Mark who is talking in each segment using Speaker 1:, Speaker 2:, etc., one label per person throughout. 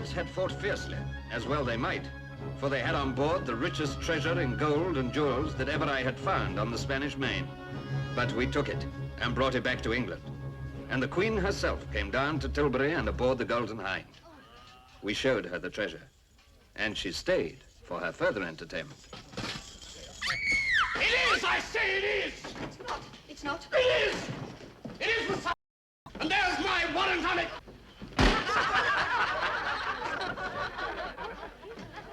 Speaker 1: pirates had fought fiercely, as well they might, for they had on board the richest treasure in gold and jewels that ever I had found on the Spanish main. But we took it and brought it back to England. And the Queen herself came down to Tilbury and aboard the Golden Hind. We showed her the treasure, and she stayed for her further entertainment.
Speaker 2: It is, I say it is!
Speaker 3: It's not. It's not.
Speaker 2: It is! It is the sun! And there's my warrant on it!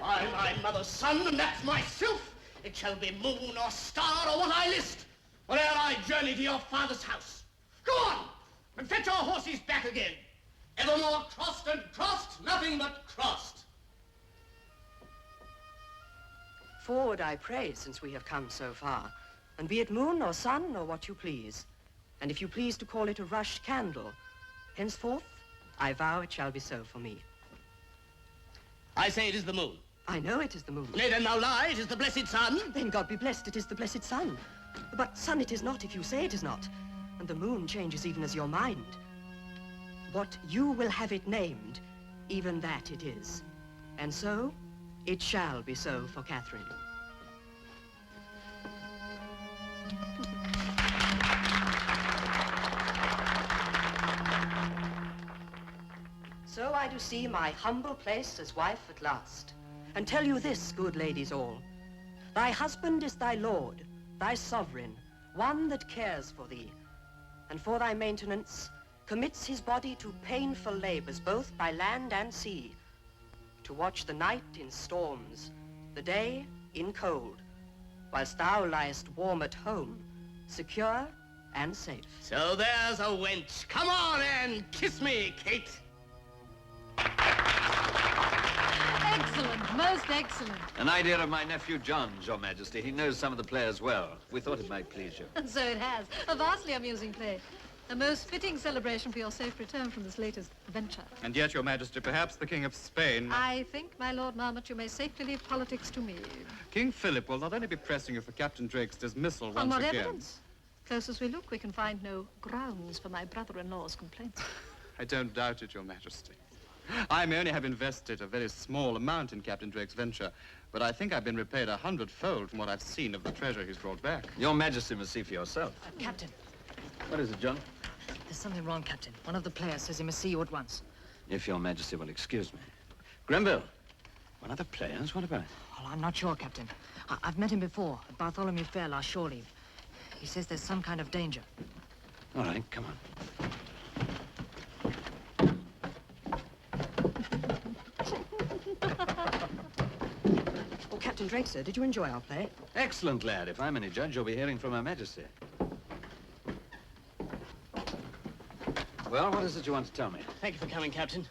Speaker 2: I'm my mother's son, and that's myself. It shall be moon or star or what I list, whene'er I journey to your father's house. Go on, and fetch your horses back again. Evermore crossed and crossed, nothing but crossed.
Speaker 3: Forward, I pray, since we have come so far, and be it moon or sun or what you please. And if you please to call it a rushed candle, henceforth, I vow it shall be so for me.
Speaker 2: I say it is the moon.
Speaker 3: I know it is the moon.
Speaker 2: Nay, then thou lie, it is the blessed sun.
Speaker 3: Then God be blessed, it is the blessed sun. But sun it is not if you say it is not. And the moon changes even as your mind. What you will have it named, even that it is. And so, it shall be so for Catherine. So I do see my humble place as wife at last, and tell you this, good ladies all. Thy husband is thy lord, thy sovereign, one that cares for thee, and for thy maintenance commits his body to painful labors both by land and sea, to watch the night in storms, the day in cold, whilst thou liest warm at home, secure and safe.
Speaker 2: So there's a wench. Come on and kiss me, Kate.
Speaker 4: Excellent, most excellent.
Speaker 1: An idea of my nephew John's, Your Majesty. He knows some of the players well. We thought it might please you.
Speaker 4: And so it has. A vastly amusing play. A most fitting celebration for your safe return from this latest adventure.
Speaker 5: And yet, Your Majesty, perhaps the King of Spain...
Speaker 4: I think, my Lord Marmot, you may safely leave politics to me.
Speaker 5: King Philip will not only be pressing you for Captain Drake's dismissal once again...
Speaker 4: On what evidence? Close as we look, we can find no grounds for my brother-in-law's complaints.
Speaker 5: I don't doubt it, Your Majesty. I may only have invested a very small amount in Captain Drake's venture, but I think I've been repaid 100-fold from what I've seen of the treasure he's brought back.
Speaker 1: Your Majesty must see for yourself.
Speaker 6: Captain.
Speaker 1: What is it, John?
Speaker 6: There's something wrong, Captain. One of the players says he must see you at once.
Speaker 1: If Your Majesty will excuse me. Grenville, one of the players? What about?
Speaker 6: Well, I'm not sure, Captain. I've met him before at Bartholomew Fair last shore leave. He says there's some kind of danger.
Speaker 1: All right, come on.
Speaker 3: Oh, Captain Drake, sir, did you enjoy our play?
Speaker 1: Excellent, lad. If I'm any judge, you'll be hearing from Her Majesty. Well, what is it you want to tell me?
Speaker 2: Thank you for coming, Captain.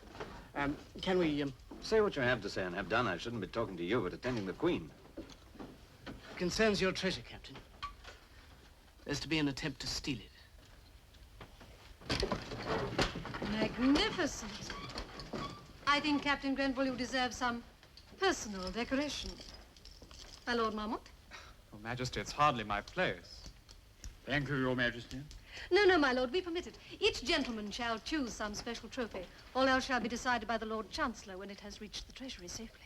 Speaker 2: Can we,
Speaker 1: Say what you have to say and have done. I shouldn't be talking to you, but attending the Queen.
Speaker 2: Concerns your treasure, Captain. There's to be an attempt to steal it.
Speaker 4: Magnificent. I think, Captain Grenville, you deserve some personal decoration. My Lord Marmot?
Speaker 5: Your Majesty, it's hardly my place.
Speaker 7: Thank you, Your Majesty.
Speaker 4: No, no, my lord, be permitted. Each gentleman shall choose some special trophy. All else shall be decided by the Lord Chancellor when it has reached the Treasury safely.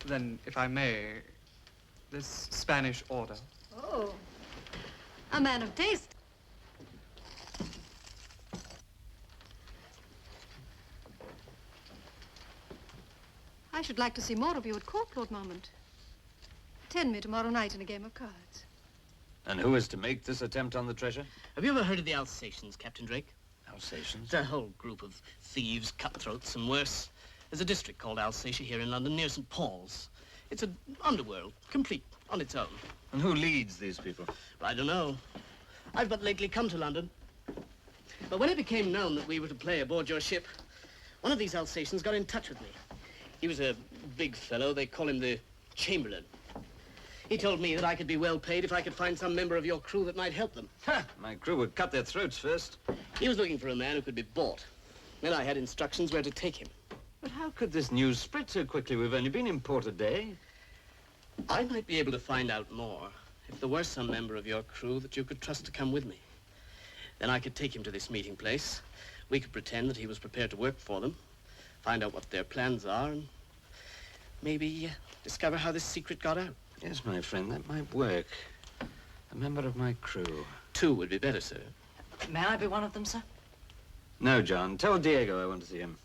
Speaker 5: Then, if I may, this Spanish order.
Speaker 4: Oh, a man of taste. I should like to see more of you at court, Lord Marmont. Attend me tomorrow night in a game of cards.
Speaker 1: And who is to make this attempt on the treasure?
Speaker 2: Have you ever heard of the Alsatians, Captain Drake?
Speaker 1: Alsatians?
Speaker 2: It's a whole group of thieves, cutthroats, and worse. There's a district called Alsatia here in London, near St. Paul's. It's an underworld, complete, on its own.
Speaker 1: And who leads these people?
Speaker 2: I don't know. I've but lately come to London. But when it became known that we were to play aboard your ship, one of these Alsatians got in touch with me. He was a big fellow. They call him the Chamberlain. He told me that I could be well paid if I could find some member of your crew that might help them.
Speaker 1: Ha! My crew would cut their throats first.
Speaker 2: He was looking for a man who could be bought. Then I had instructions where to take him.
Speaker 1: But how could this news spread so quickly? We've only been in port a day.
Speaker 2: I might be able to find out more if there were some member of your crew that you could trust to come with me. Then I could take him to this meeting place. We could pretend that he was prepared to work for them, find out what their plans are, and maybe discover how this secret got out.
Speaker 1: Yes, my friend, that might work. A member of my crew.
Speaker 2: 2 would be better, sir.
Speaker 6: May I be one of them, sir?
Speaker 1: No, John. Tell Diego I want to see him.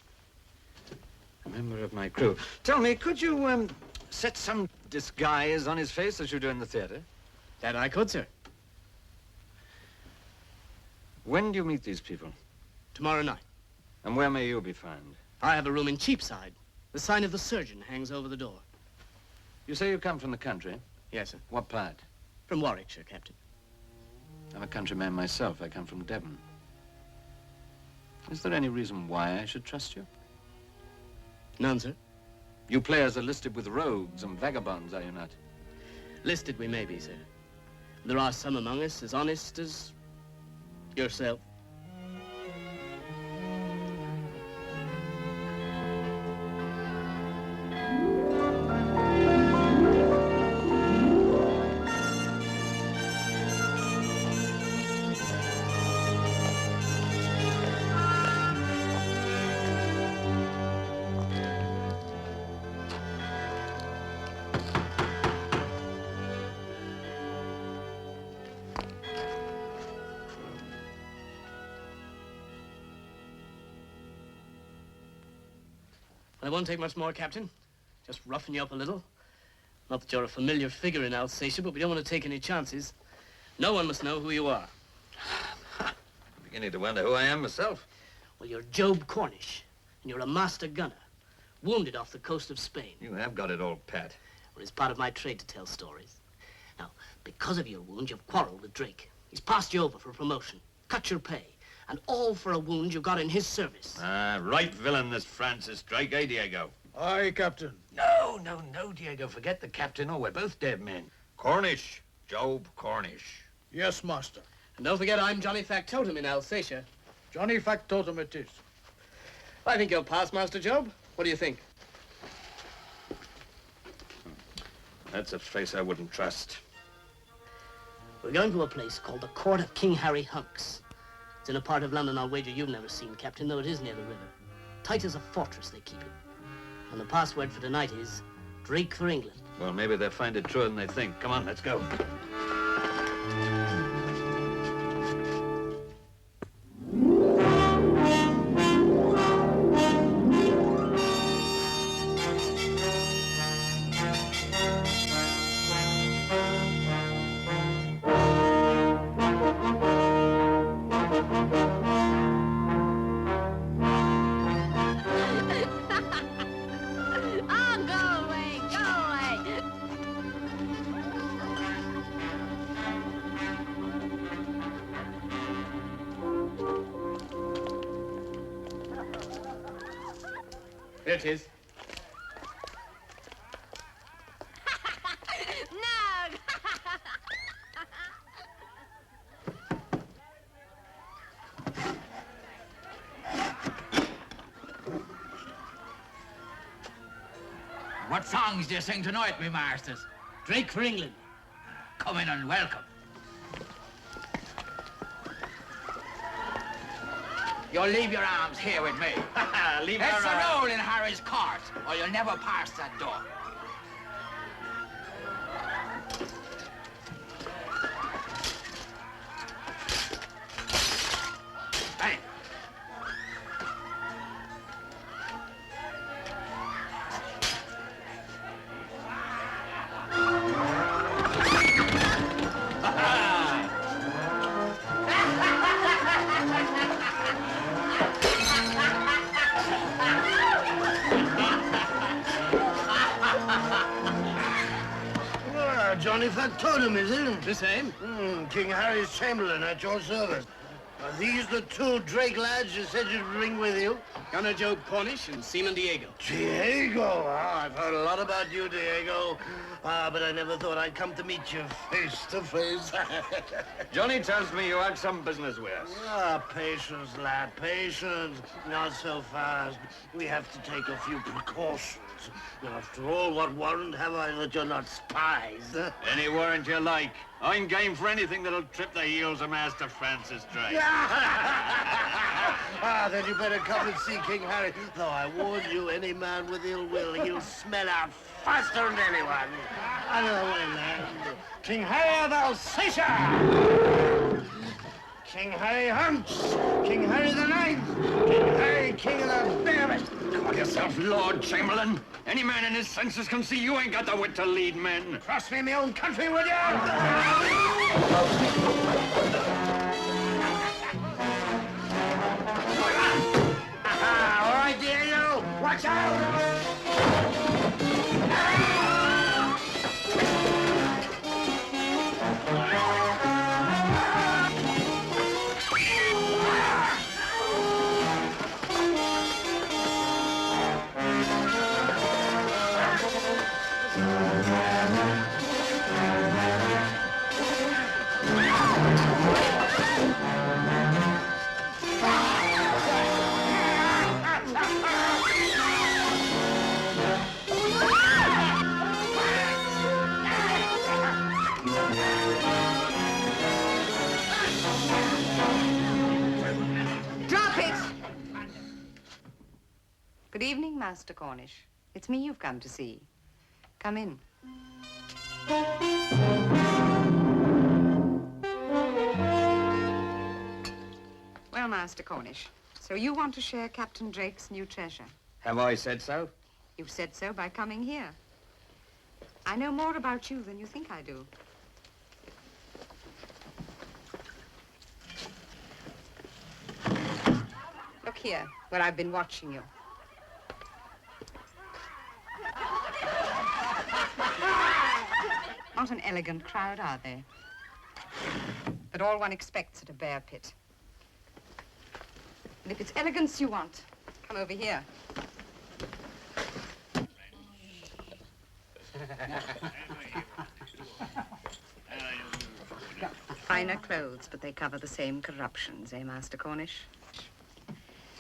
Speaker 1: A member of my crew. Tell me, could you, set some disguise on his face as you do in the theater?
Speaker 2: That I could, sir.
Speaker 1: When do you meet these people?
Speaker 2: Tomorrow night.
Speaker 1: And where may you be found?
Speaker 2: I have a room in Cheapside. The sign of the surgeon hangs over the door.
Speaker 1: You say you come from the country?
Speaker 2: Yes, sir.
Speaker 1: What part?
Speaker 2: From Warwickshire, Captain.
Speaker 1: I'm a countryman myself. I come from Devon. Is there any reason why I should trust you?
Speaker 2: None, sir.
Speaker 1: You players are listed with rogues and vagabonds, are you not?
Speaker 2: Listed we may be, sir. There are some among us as honest as yourself. Well, it won't take much more, Captain. Just roughen you up a little. Not that you're a familiar figure in Alsatia, but we don't want to take any chances. No one must know who you are.
Speaker 1: I'm beginning to wonder who I am myself.
Speaker 2: Well, you're Job Cornish, and you're a master gunner, wounded off the coast of Spain.
Speaker 1: You have got it all pat.
Speaker 2: Well, it's part of my trade to tell stories. Now, because of your wound, you've quarreled with Drake. He's passed you over for promotion, cut your pay, and all for a wound you got in his service.
Speaker 1: Ah, right villain, this Francis Drake, eh, Diego?
Speaker 7: Aye, Captain.
Speaker 1: No, Diego. Forget the captain. Oh, we're both dead men. Cornish. Job Cornish.
Speaker 7: Yes, master.
Speaker 2: And don't forget, I'm Johnnie Factotum in Alsatia.
Speaker 7: Johnnie Factotum it is.
Speaker 2: I think you'll pass, Master Job. What do you think?
Speaker 1: That's a face I wouldn't trust.
Speaker 2: We're going to a place called the Court of King Harry Hunks. It's in a part of London I'll wager you've never seen, Captain, though it is near the river. Tight as a fortress, they keep it. And the password for tonight is Drake for England.
Speaker 1: Well, maybe they'll find it truer than they think. Come on, let's go.
Speaker 2: Here it is.
Speaker 4: No!
Speaker 8: What songs do you sing tonight, me masters?
Speaker 2: Drake for England.
Speaker 8: Come in and welcome. You'll leave your arms here with me.
Speaker 1: Leave
Speaker 8: It's
Speaker 1: her
Speaker 8: the
Speaker 1: alone.
Speaker 8: rule in Harry's court, or you'll never pass that door. Hey.
Speaker 9: Johnnie Factotum, is it?
Speaker 2: The same.
Speaker 9: King Harry's Chamberlain at your service. Are these the 2 Drake lads you said you'd bring with you?
Speaker 2: Gunner Job Cornish and Seaman Diego.
Speaker 9: Diego! I've heard a lot about you, Diego. But I never thought I'd come to meet you face to face.
Speaker 1: Johnny tells me you had some business with us.
Speaker 9: Patience, lad, patience. Not so fast. We have to take a few precautions. After all, what warrant have I that you're not spies?
Speaker 1: Any warrant you like. I'm game for anything that'll trip the heels of Master Francis Drake.
Speaker 9: Then you better come and see King Harry. Though I warn you, any man with ill will, he'll smell out faster than anyone. Another way, lad. King Harry of Alsatia! King Harry hunts! King Harry the Ninth! King Harry, king of the bear.
Speaker 1: Call yourself Lord Chamberlain. Any man in his senses can see you ain't got the wit to lead men.
Speaker 9: Trust me in my own country, will you? All right, Diego, watch out!
Speaker 3: Good evening, Master Cornish. It's me you've come to see. Come in. Well, Master Cornish, so you want to share Captain Drake's new treasure?
Speaker 1: Have I said so?
Speaker 3: You've said so by coming here. I know more about you than you think I do. Look here, where I've been watching you. Not an elegant crowd, are they? But all one expects at a bear pit. And if it's elegance you want, come over here. Finer clothes, but they cover the same corruptions, eh, Master Cornish?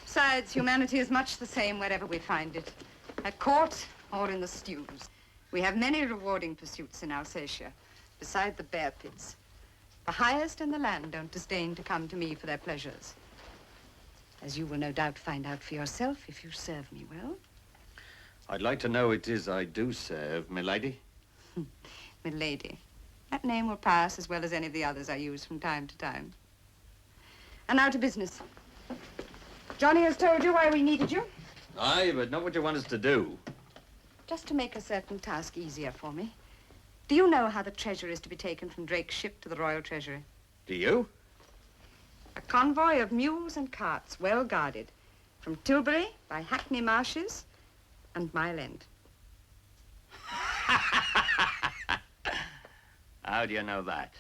Speaker 3: Besides, humanity is much the same wherever we find it, at court or in the stews. We have many rewarding pursuits in Alsatia, beside the bear pits. The highest in the land don't disdain to come to me for their pleasures. As you will no doubt find out for yourself if you serve me well.
Speaker 1: I'd like to know it is I do serve, milady.
Speaker 3: Milady. That name will pass as well as any of the others I use from time to time. And now to business. Johnnie has told you why we needed you?
Speaker 1: Aye, but not what you want us to do.
Speaker 3: Just to make a certain task easier for me. Do you know how the treasure is to be taken from Drake's ship to the Royal Treasury?
Speaker 1: Do you?
Speaker 3: A convoy of mules and carts, well guarded, from Tilbury by Hackney Marshes and Mile End.
Speaker 1: How do you know that?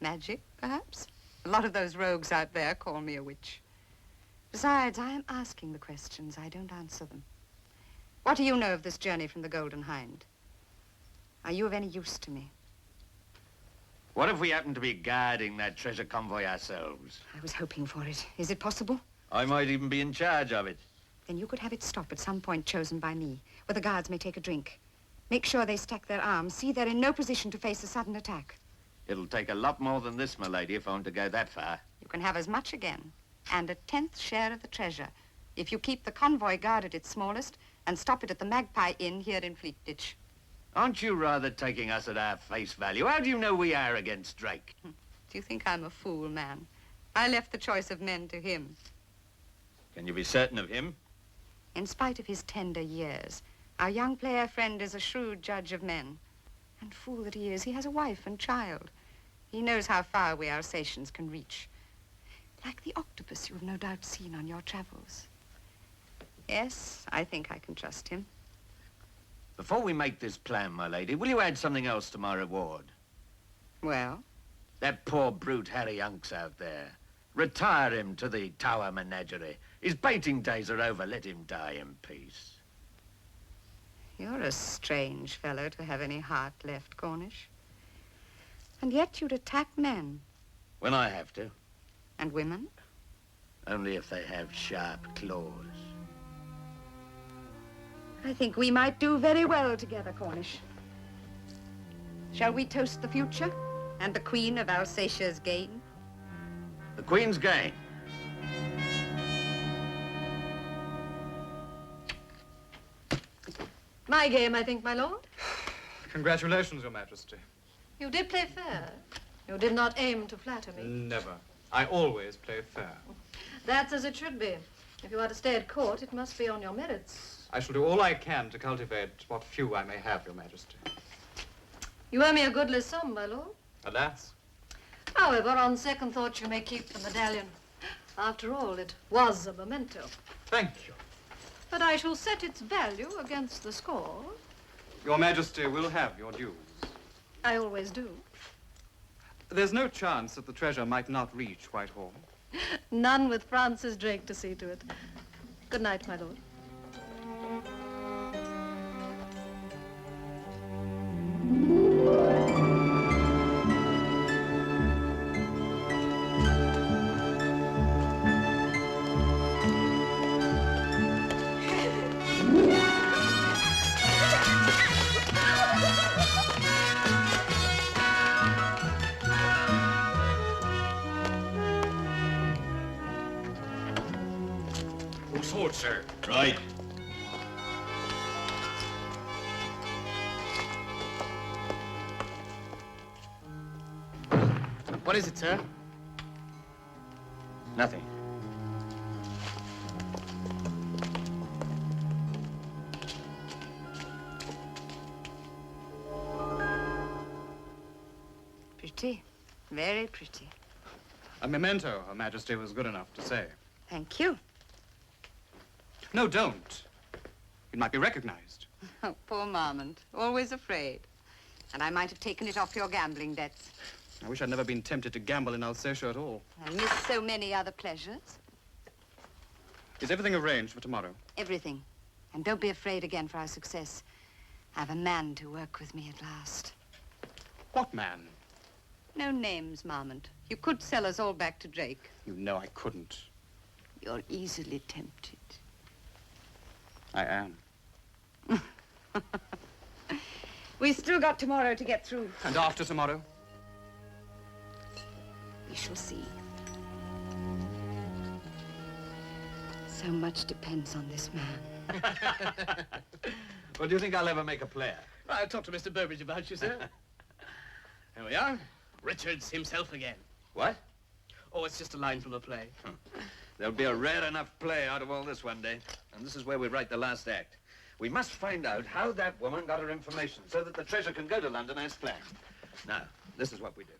Speaker 3: Magic, perhaps? A lot of those rogues out there call me a witch. Besides, I am asking the questions. I don't answer them. What do you know of this journey from the Golden Hind? Are you of any use to me?
Speaker 1: What if we happen to be guarding that treasure convoy ourselves?
Speaker 3: I was hoping for it. Is it possible?
Speaker 1: I might even be in charge of it.
Speaker 3: Then you could have it stop at some point chosen by me, where the guards may take a drink. Make sure they stack their arms. See they're in no position to face a sudden attack.
Speaker 1: It'll take a lot more than this, milady, if I want to go that far.
Speaker 3: You can have as much again, and a 10th share of the treasure, if you keep the convoy guard at its smallest and stop it at the Magpie Inn here in Fleet Ditch.
Speaker 1: Aren't you rather taking us at our face value? How do you know we are against Drake?
Speaker 3: Do you think I'm a fool, man? I left the choice of men to him.
Speaker 1: Can you be certain of him?
Speaker 3: In spite of his tender years, our young player friend is a shrewd judge of men. And fool that he is, he has a wife and child. He knows how far we Alsatians can reach. Like the octopus you've no doubt seen on your travels. Yes, I think I can trust him.
Speaker 1: Before we make this plan, my lady, will you add something else to my reward?
Speaker 3: Well?
Speaker 1: That poor brute Harry Hunks out there. Retire him to the Tower Menagerie. His baiting days are over. Let him die in peace.
Speaker 3: You're a strange fellow to have any heart left, Cornish. And yet you'd attack men.
Speaker 1: When I have to.
Speaker 3: And women?
Speaker 1: Only if they have sharp claws.
Speaker 3: I think we might do very well together, Cornish. Shall we toast the future and the Queen of Alsatia's gain?
Speaker 1: The Queen's gain?
Speaker 4: My game, I think, my lord.
Speaker 5: Congratulations, Your Majesty.
Speaker 4: You did play fair. You did not aim to flatter me.
Speaker 5: Never. I always play fair.
Speaker 4: That's as it should be. If you are to stay at court, it must be on your merits.
Speaker 5: I shall do all I can to cultivate what few I may have, Your Majesty.
Speaker 4: You owe me a goodly sum, my lord.
Speaker 5: Alas.
Speaker 4: However, on second thought, you may keep the medallion. After all, it was a memento.
Speaker 5: Thank you.
Speaker 4: But I shall set its value against the score.
Speaker 5: Your Majesty will have your dues.
Speaker 4: I always do.
Speaker 5: There's no chance that the treasure might not reach Whitehall.
Speaker 4: None with Francis Drake to see to it. Good night, my lord.
Speaker 8: Sir.
Speaker 1: Right.
Speaker 2: What is it, sir?
Speaker 1: Nothing.
Speaker 6: Pretty. Very pretty.
Speaker 5: A memento, Her Majesty was good enough to say.
Speaker 6: Thank you.
Speaker 5: No, don't. It might be recognized.
Speaker 10: Oh, poor Marmont. Always afraid. And I might have taken it off your gambling debts.
Speaker 5: I wish I'd never been tempted to gamble in Alsatia at all.
Speaker 10: I miss so many other pleasures.
Speaker 5: Is everything arranged for tomorrow?
Speaker 10: Everything. And don't be afraid again for our success. I have a man to work with me at last.
Speaker 5: What man?
Speaker 10: No names, Marmont. You could sell us all back to Drake.
Speaker 5: You know I couldn't.
Speaker 10: You're easily tempted.
Speaker 5: I am.
Speaker 10: We still got tomorrow to get through.
Speaker 5: And after tomorrow?
Speaker 10: We shall see. So much depends on this man.
Speaker 1: Well, do you think I'll ever make a player?
Speaker 2: I'll talk to Mr. Burbage about you, sir. There we are. Richards himself again.
Speaker 1: What?
Speaker 2: Oh, it's just a line from the play.
Speaker 1: There'll be a rare enough play out of all this one day. And this is where we write the last act. We must find out how that woman got her information so that the treasure can go to London as planned. Now, this is what we do.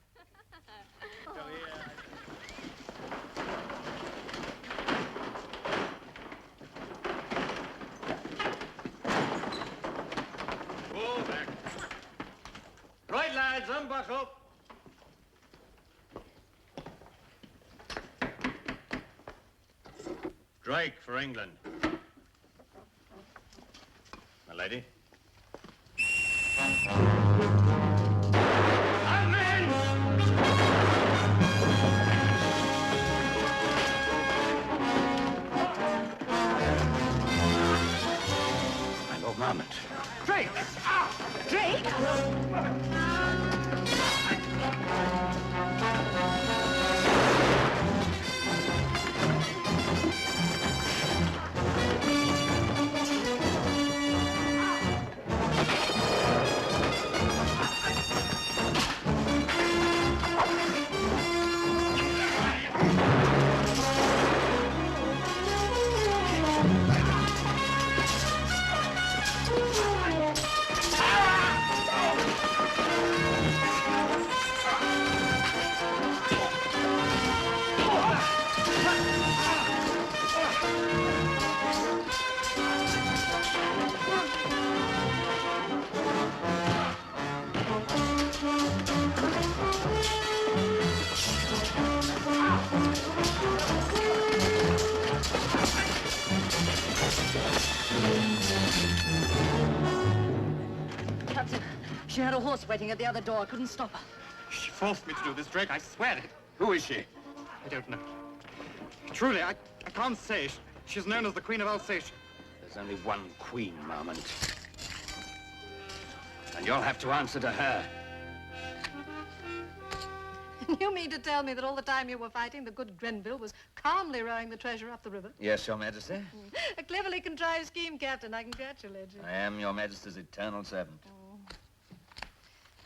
Speaker 1: Pull back. Right, lads, unbuckle. Drake for England. My lady. Amen! My Lord Marmont.
Speaker 10: Drake! Drake?
Speaker 6: Captain, she had a horse waiting at the other door. I couldn't stop her.
Speaker 5: She forced me to do this, Drake. I swear it.
Speaker 1: Who is she?
Speaker 5: I don't know. Truly, I can't say. She's known as the Queen of Alsatia.
Speaker 1: There's only one queen, Marmont. And you'll have to answer to her.
Speaker 4: You mean to tell me that all the time you were fighting, the good Grenville was calmly rowing the treasure up the river?
Speaker 1: Yes, Your Majesty.
Speaker 4: A cleverly contrived scheme, Captain. I congratulate you.
Speaker 1: I am Your Majesty's eternal servant.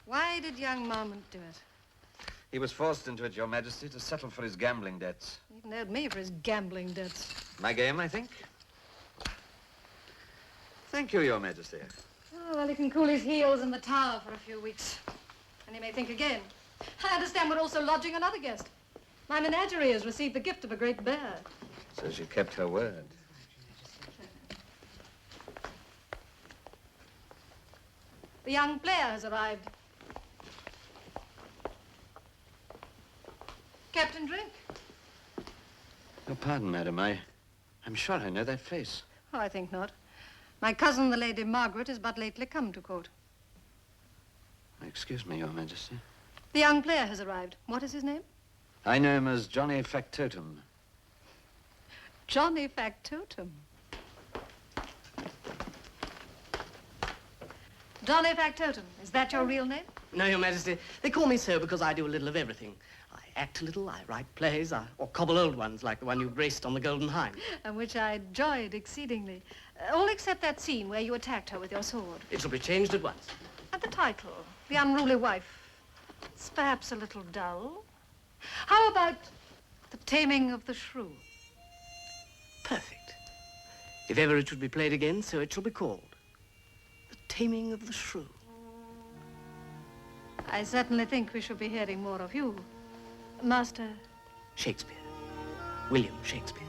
Speaker 4: Why did young Marmont do it?
Speaker 1: He was forced into it, Your Majesty, to settle for his gambling debts.
Speaker 4: He even owed me for his gambling debts.
Speaker 1: My game, I think. Thank you, Your Majesty.
Speaker 4: Oh, well, he can cool his heels in the tower for a few weeks. And he may think again. I understand we're also lodging another guest. My menagerie has received the gift of a great bear.
Speaker 1: So she kept her word.
Speaker 4: The young player has arrived. Captain Drink.
Speaker 1: Oh, pardon, madam. I'm sure I know that face.
Speaker 4: Oh, I think not. My cousin, the Lady Margaret, is but lately come to court.
Speaker 1: Excuse me, Your Majesty.
Speaker 4: The young player has arrived. What is his name?
Speaker 1: I know him as Johnnie Factotum.
Speaker 4: Johnnie Factotum. Johnnie Factotum. Is that your real name?
Speaker 2: No, Your Majesty. They call me so because I do a little of everything. I act a little, I write plays, or cobble old ones like the one you graced on the Golden Hind.
Speaker 4: And which I enjoyed exceedingly. All except that scene where you attacked her with your sword.
Speaker 2: It shall be changed at once.
Speaker 4: And the title, The Unruly Wife. It's perhaps a little dull. How about The Taming of the Shrew?
Speaker 2: Perfect. If ever it should be played again, so it shall be called. The Taming of the Shrew.
Speaker 4: I certainly think we shall be hearing more of you, Master
Speaker 2: Shakespeare. William Shakespeare.